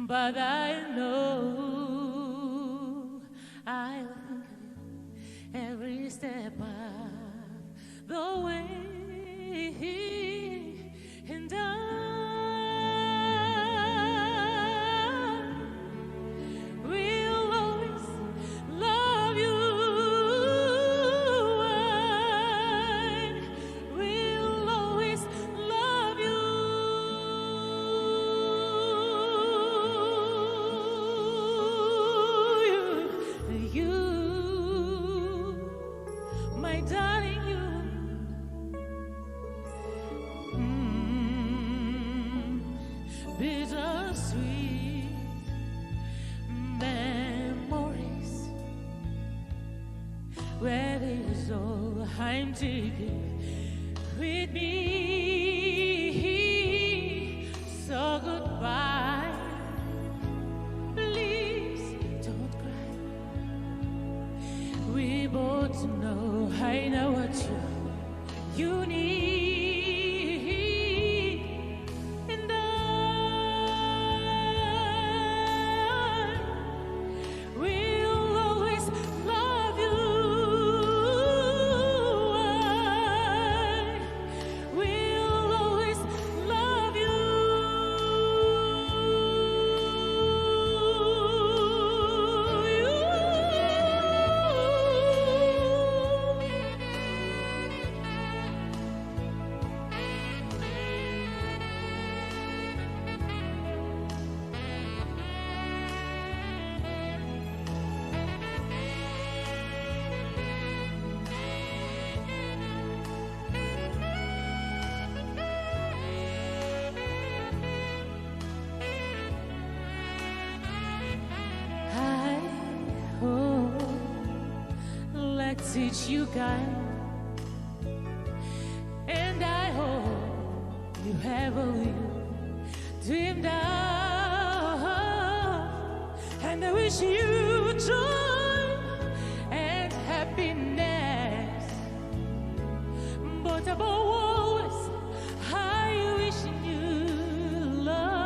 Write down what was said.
but I know I'll think of you every step of the way, and I will always love you. I will always love you. You, my darling, you. Bittersweet memories, where is all I'm taking with me. So goodbye, please don't cry. We both know I know what you need. Let's teach you kind, and I hope you have all you dreamed of, and I wish you joy and happiness, but above all, I wish you love.